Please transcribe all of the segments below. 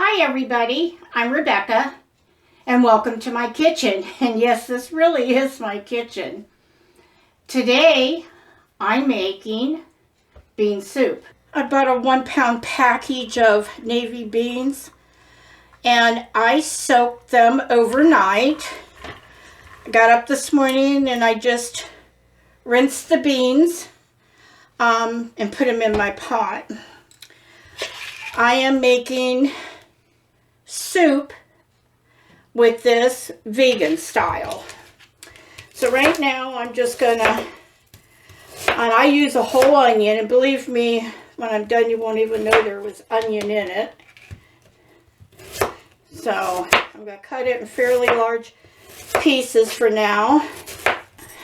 Hi everybody, I'm Rebecca and welcome to my kitchen. And yes, this really is my kitchen. Today I'm making bean soup. I bought a 1-pound package of navy beans and I soaked them overnight. I got up this morning and I just rinsed the beans and put them in my pot. I am making soup with this vegan style. So right now I'm just gonna, and I use a whole onion, and believe me, when I'm done you won't even know there was onion in it. So I'm gonna cut it in fairly large pieces for now,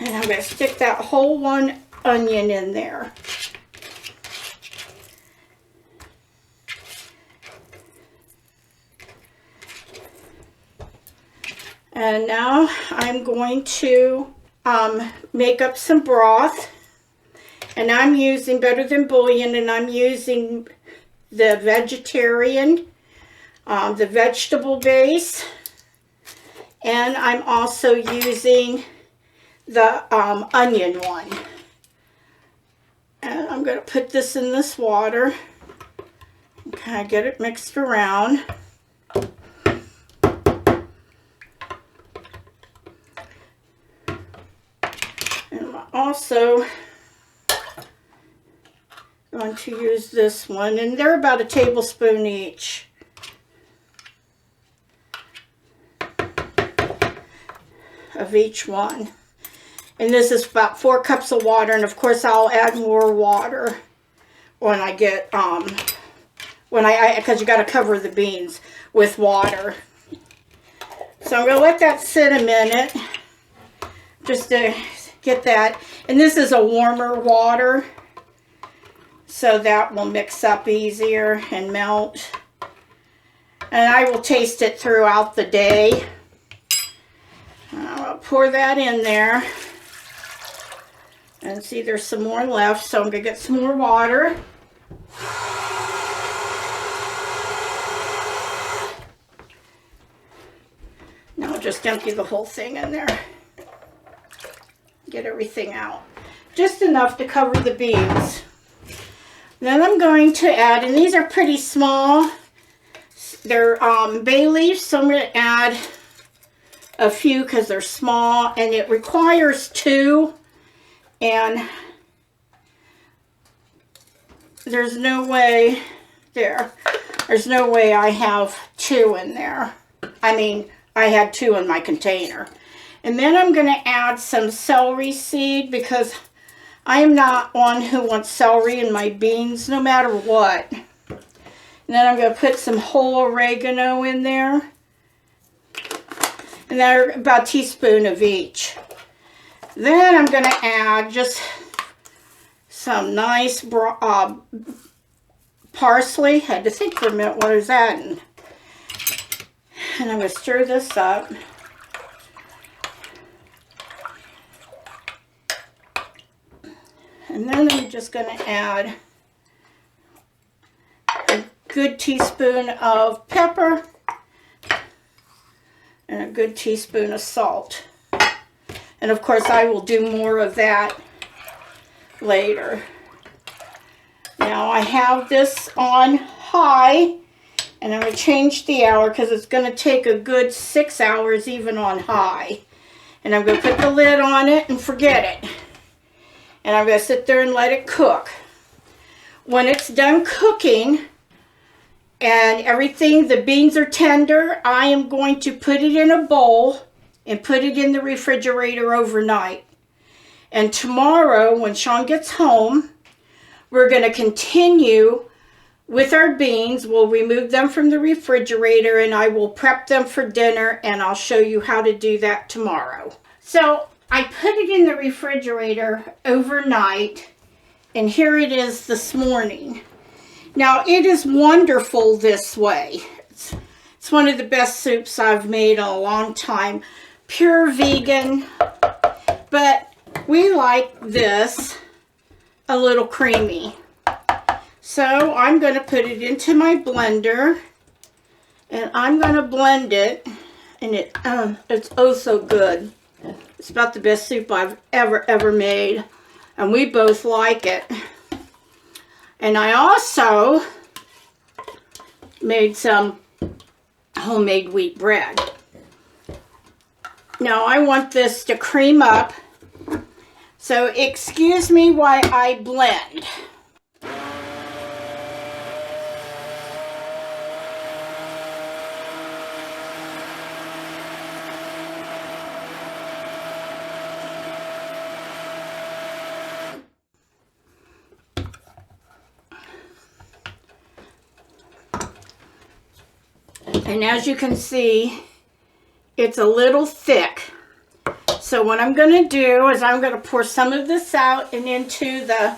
and I'm gonna stick that whole one onion in there. And now I'm going to make up some broth. And I'm using Better Than Bouillon, and I'm using the vegetarian, the vegetable base. And I'm also using the onion one. And I'm going to put this in this water. Okay, get it mixed around. Also going to use this one, and they're about a tablespoon each. Of each one. And this is about 4 cups of water, and of course I'll add more water when I get because you got to cover the beans with water. So I'm going to let that sit a minute just to get that. And this is a warmer water, so that will mix up easier and melt. And I will taste it throughout the day. I'll pour that in there. And see, there's some more left, so I'm going to get some more water. Now I'll just empty the whole thing in there. Get everything out. Just enough to cover the beans. Then I'm going to add, and these are pretty small, they're bay leaves, so I'm going to add a few because they're small, and it requires 2, and there's no way, there's no way I have 2 in there. I mean, I had 2 in my container. And then I'm going to add some celery seed, because I am not one who wants celery in my beans no matter what. And then I'm going to put some whole oregano in there. And they're about a teaspoon of each. Then I'm going to add just some nice parsley. Had to think for a minute, what is that? And I'm going to stir this up. And then I'm just going to add a good teaspoon of pepper and a good teaspoon of salt. And of course I will do more of that later. Now I have this on high, and I'm going to change the hour because it's going to take a good 6 hours even on high. And I'm going to put the lid on it and forget it. And I'm going to sit there and let it cook. When it's done cooking and everything, the beans are tender, I am going to put it in a bowl and put it in the refrigerator overnight. And tomorrow, when Sean gets home, we're going to continue with our beans. We'll remove them from the refrigerator, and I will prep them for dinner, and I'll show you how to do that tomorrow. So I put it in the refrigerator overnight, and here it is this morning. Now, it is wonderful this way. It's one of the best soups I've made in a long time. Pure vegan, but we like this a little creamy. So I'm going to put it into my blender, And I'm going to blend it. And it's oh so good. It's about the best soup I've ever made. And we both like it. And I also made some homemade wheat bread. Now I want this to cream up. So excuse me while I blend. And as you can see, it's a little thick. So what I'm going to do is I'm going to pour some of this out and into the,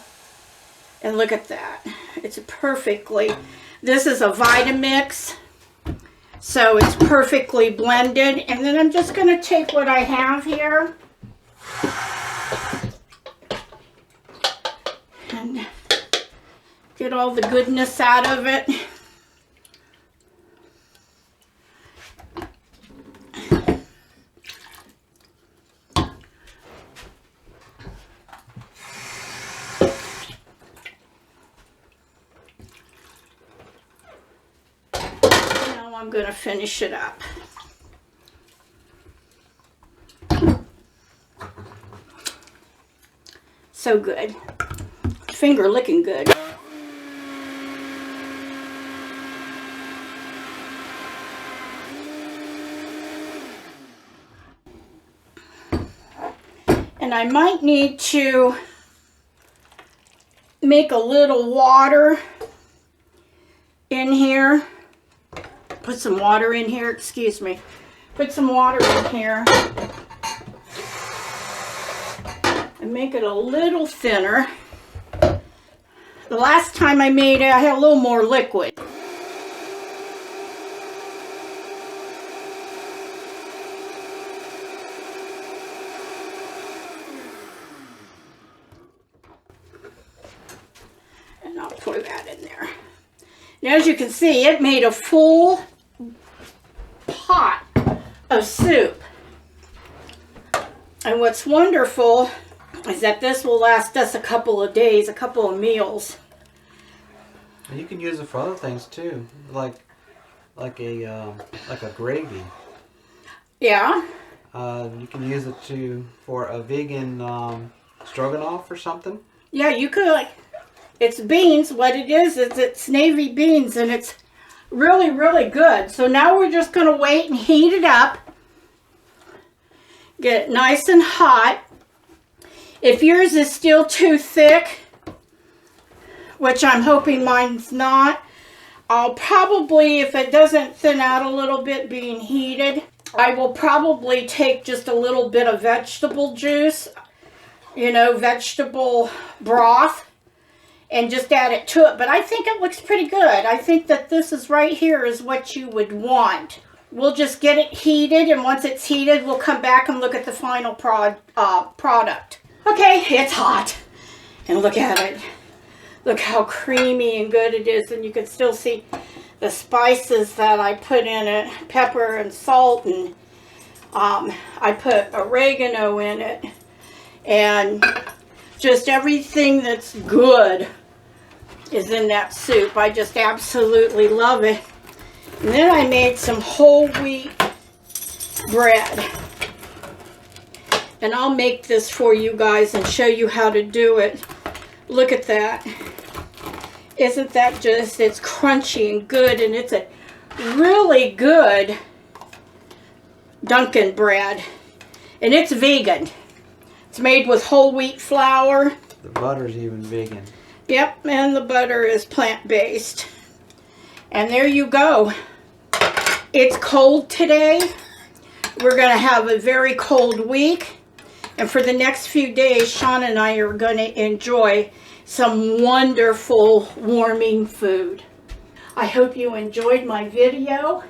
and look at that. It's perfectly, this is a Vitamix. So it's perfectly blended. And then I'm just going to take what I have here and get all the goodness out of it. I'm going to finish it up. So good. Finger licking good. And I might need to make a little water in here. Put some water in here, excuse me. Put some water in here. And make it a little thinner. The last time I made it, I had a little more liquid. And I'll pour that in there. Now, as you can see, it made a full pot of soup. And what's wonderful is that this will last us a couple of days, a couple of meals. And you can use it for other things too, like a gravy. Yeah. You can use it for a vegan stroganoff or something. Yeah, you could. It's beans. What it is it's navy beans, and it's really, really good. So now we're just going to wait and heat it up. Get it nice and hot. If yours is still too thick, which I'm hoping mine's not, I'll probably, if it doesn't thin out a little bit being heated, I will probably take just a little bit of vegetable juice, vegetable broth, and just add it to it. But I think it looks pretty good. I think that this is right here is what you would want. We'll just get it heated, and once it's heated, we'll come back and look at the final product. Okay, it's hot. And look at it. Look how creamy and good it is, and you can still see the spices that I put in it, pepper and salt, and I put oregano in it, and just everything that's good is in that soup. I just absolutely love it. And then I made some whole wheat bread. And I'll make this for you guys and show you how to do it. Look at that. Isn't that just, it's crunchy and good, and it's a really good Dunkin' bread. And it's vegan. It's made with whole wheat flour. The butter's even vegan. Yep, and the butter is plant-based. And there you go. It's cold today. We're going to have a very cold week. And for the next few days, Sean and I are going to enjoy some wonderful warming food. I hope you enjoyed my video.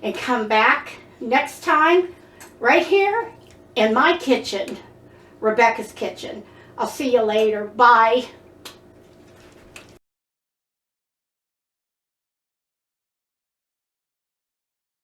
And come back next time right here in my kitchen, Rebecca's Kitchen. I'll see you later. Bye.